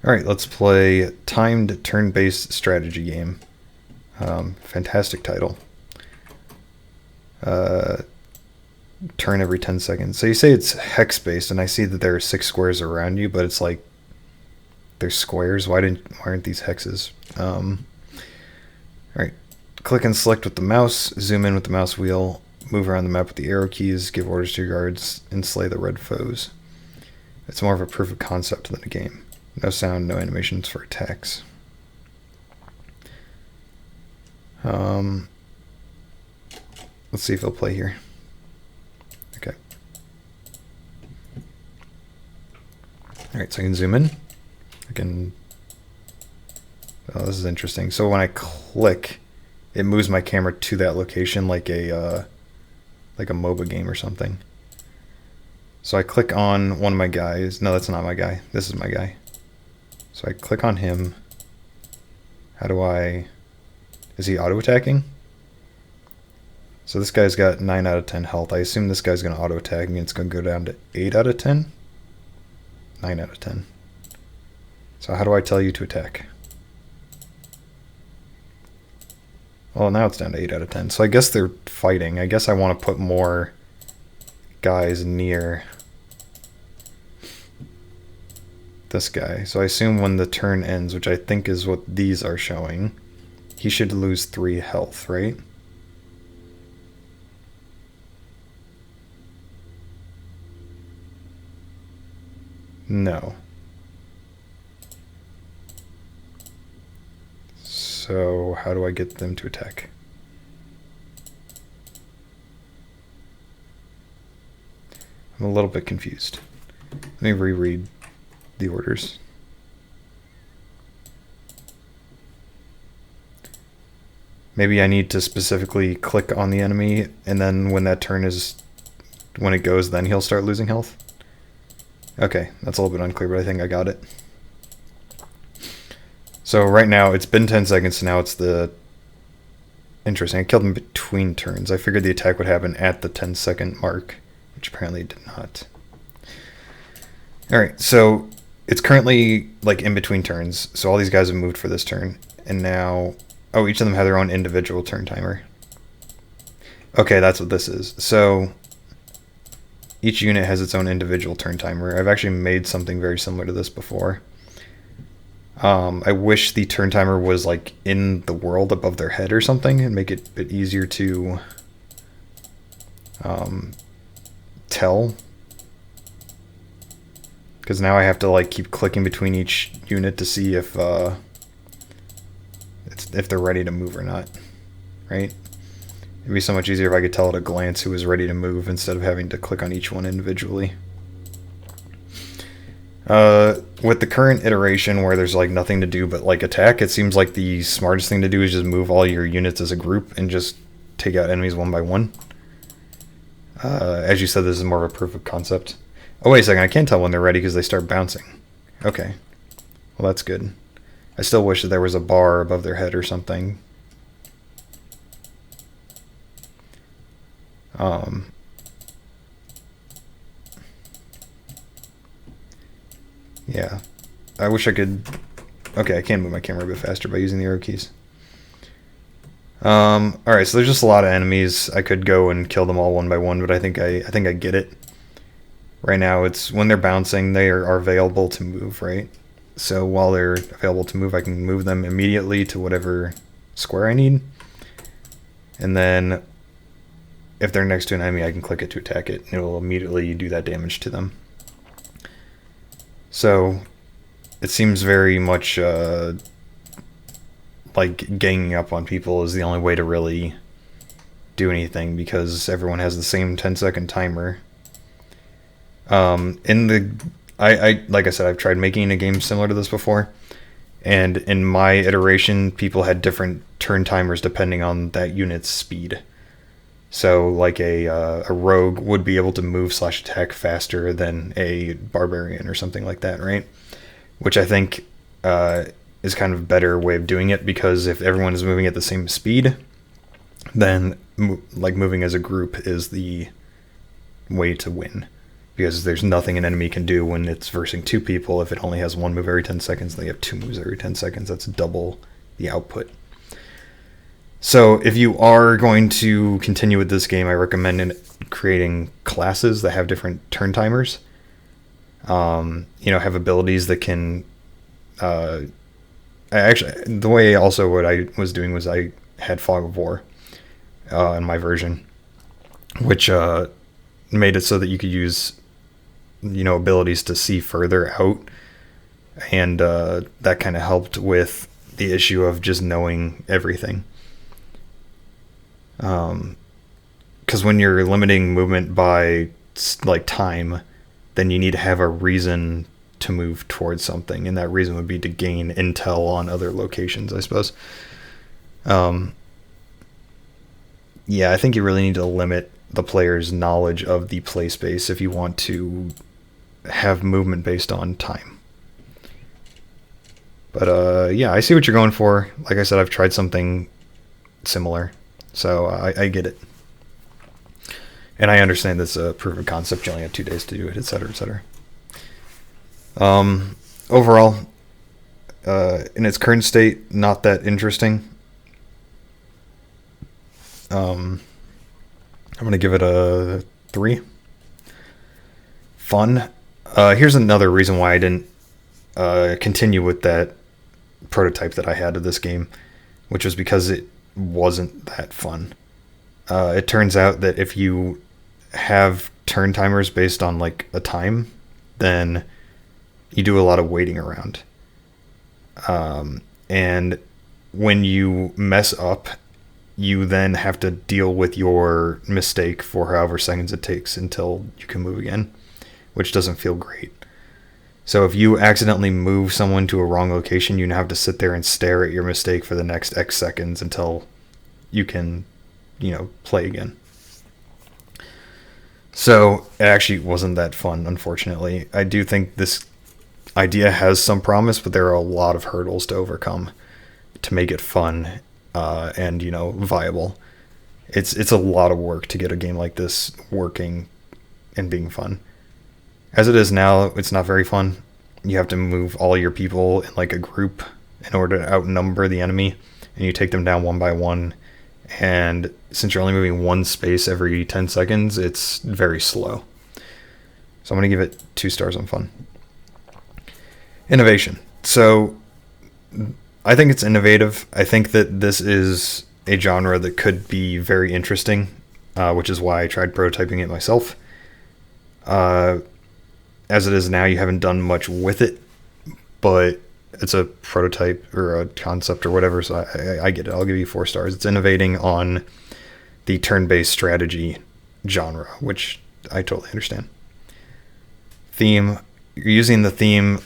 Alright, let's play Timed Turn-Based Strategy Game. Fantastic title. Turn every 10 seconds. So you say it's hex-based, and I see that there are 6 squares around you, but it's like there's squares. Why aren't these hexes? Alright, click and select with the mouse, zoom in with the mouse wheel, move around the map with the arrow keys, give orders to your guards, and slay the red foes. It's more of a proof of concept than a game. No sound, no animations for attacks. Let's see if he'll play here. Okay. Alright, so I can zoom in. I can... Oh, this is interesting. So when I click, it moves my camera to that location like a MOBA game or something. So I click on one of my guys. No, that's not my guy. This is my guy. So I click on him. How do I... Is he auto-attacking? So this guy's got 9 out of 10 health. I assume this guy's going to auto-attack and it's going to go down to 8 out of 10? 9 out of 10. So how do I tell you to attack? Well, now it's down to 8 out of 10. So I guess they're fighting. I guess I want to put more guys near this guy. So I assume when the turn ends, which I think is what these are showing, he should lose 3 health, right? No. So how do I get them to attack? I'm a little bit confused. Let me reread the orders. Maybe I need to specifically click on the enemy, and then when that turn is... When it goes, then he'll start losing health? Okay, that's a little bit unclear, but I think I got it. So right now, it's been 10 seconds, so now it's the... Interesting, I killed him between turns. I figured the attack would happen at the 10-second mark, which apparently did not. Alright, so it's currently like in between turns, so all these guys have moved for this turn, and now... Oh, each of them have their own individual turn timer. Okay, that's what this is. So each unit has its own individual turn timer. I've actually made something very similar to this before. I wish the turn timer was like in the world above their head or something and make it a bit easier to tell. Because now I have to like keep clicking between each unit to see if they're ready to move or not, right? It'd be so much easier if I could tell at a glance who was ready to move instead of having to click on each one individually. With the current iteration where there's like nothing to do but like attack, it seems like the smartest thing to do is just move all your units as a group and just take out enemies one by one. As you said, this is more of a proof of concept. Oh, wait a second, I can't tell when they're ready because they start bouncing. Okay. Well, that's good. I still wish that there was a bar above their head or something. Yeah. I wish I could... Okay, I can move my camera a bit faster by using the arrow keys. Alright, so there's just a lot of enemies. I could go and kill them all one by one, but I think I get it. Right now, it's when they're bouncing, they are available to move, right? So while they're available to move, I can move them immediately to whatever square I need. And then if they're next to an enemy, I can click it to attack it. It will immediately do that damage to them. So it seems very much like ganging up on people is the only way to really do anything because everyone has the same 10-second timer. Like I said, I've tried making a game similar to this before, and in my iteration, people had different turn timers depending on that unit's speed. So, like a rogue would be able to move/attack faster than a barbarian or something like that, right? Which I think is kind of a better way of doing it because if everyone is moving at the same speed, then like moving as a group is the way to win. because there's nothing an enemy can do when it's versing two people. If it only has one move every 10 seconds, they have two moves every 10 seconds. That's double the output. So if you are going to continue with this game, I recommend creating classes that have different turn timers. Have abilities that can... the way also what I was doing was I had Fog of War in my version, which made it so that you could use abilities to see further out, and that kind of helped with the issue of just knowing everything. Because when you're limiting movement by like time, then you need to have a reason to move towards something, and that reason would be to gain intel on other locations, I suppose. I think you really need to limit the player's knowledge of the play space if you want to have movement based on time. But I see what you're going for. Like I said, I've tried something similar, so I get it. And I understand this proof of concept. You only have 2 days to do it, etc., etc. Overall, in its current state, not that interesting. I'm going to give it a 3. Fun. Here's another reason why I didn't continue with that prototype that I had of this game, which was because it wasn't that fun. It turns out that if you have turn timers based on like a time, then you do a lot of waiting around. And when you mess up, you then have to deal with your mistake for however seconds it takes until you can move again, which doesn't feel great. So if you accidentally move someone to a wrong location, you have to sit there and stare at your mistake for the next X seconds until you can, play again. So it actually wasn't that fun, unfortunately. I do think this idea has some promise, but there are a lot of hurdles to overcome to make it fun and viable. It's a lot of work to get a game like this working and being fun. As it is now, it's not very fun. You have to move all your people in like a group in order to outnumber the enemy, and you take them down one by one. And since you're only moving one space every 10 seconds, it's very slow. So I'm going to give it 2 stars on fun. Innovation. So I think it's innovative. I think that this is a genre that could be very interesting, which is why I tried prototyping it myself. As it is now, you haven't done much with it, but it's a prototype or a concept or whatever, so I get it. I'll give you 4 stars. It's innovating on the turn-based strategy genre, which I totally understand. Theme. You're using the theme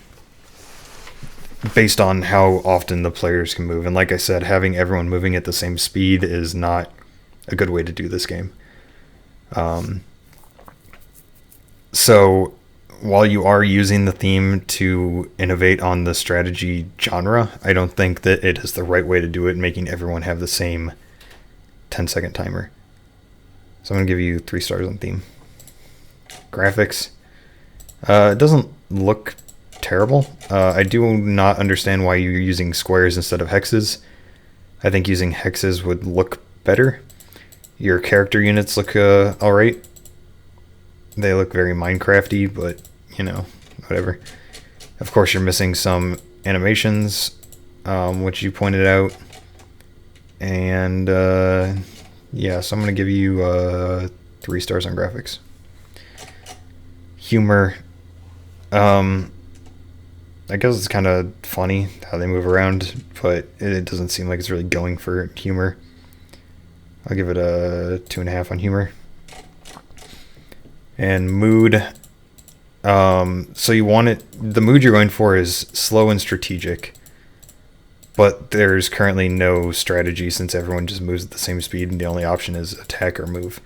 based on how often the players can move. And like I said, having everyone moving at the same speed is not a good way to do this game. So while you are using the theme to innovate on the strategy genre, I don't think that it is the right way to do it, making everyone have the same 10-second timer. So I'm going to give you 3 stars on theme. Graphics. It doesn't look terrible. I do not understand why you're using squares instead of hexes. I think using hexes would look better. Your character units look alright. They look very Minecraft-y, but, whatever. Of course, you're missing some animations, which you pointed out. And, so I'm going to give you 3 stars on graphics. Humor. I guess it's kind of funny how they move around, but it doesn't seem like it's really going for humor. I'll give it a 2.5 on humor. And mood. So you want it, the mood you're going for is slow and strategic, but there's currently no strategy since everyone just moves at the same speed and the only option is attack or move.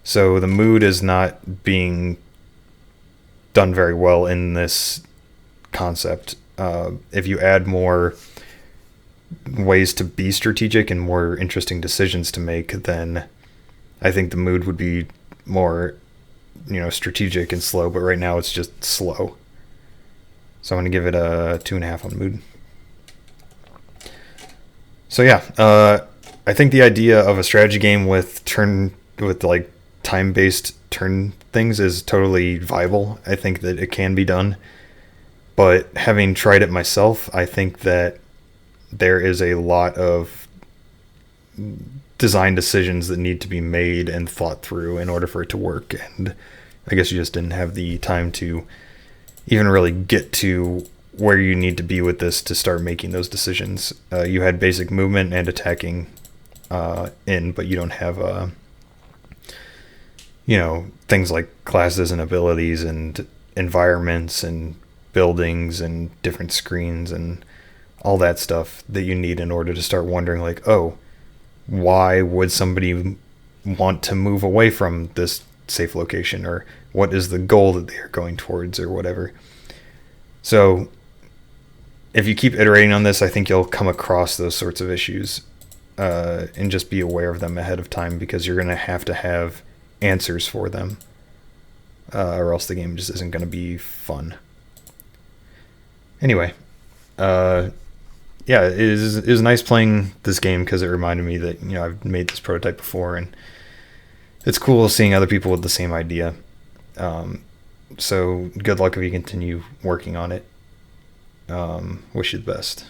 So the mood is not being done very well in this concept. If you add more ways to be strategic and more interesting decisions to make, then I think the mood would be more strategic and slow, but right now it's just slow. So I'm going to give it a 2.5 on mood. So yeah, I think the idea of a strategy game with like time-based turn things is totally viable. I think that it can be done. But having tried it myself, I think that there is a lot of design decisions that need to be made and thought through in order for it to work. And I guess you just didn't have the time to even really get to where you need to be with this to start making those decisions. You had basic movement and attacking but you don't have things like classes and abilities and environments and buildings and different screens and all that stuff that you need in order to start wondering, like, oh, why would somebody want to move away from this safe location, or what is the goal that they're going towards, or whatever. So if you keep iterating on this, I think you'll come across those sorts of issues, and just be aware of them ahead of time, because you're going to have answers for them, or else the game just isn't going to be fun. Anyway, yeah, it is nice playing this game because it reminded me that I've made this prototype before, and it's cool seeing other people with the same idea. So good luck if you continue working on it. Wish you the best.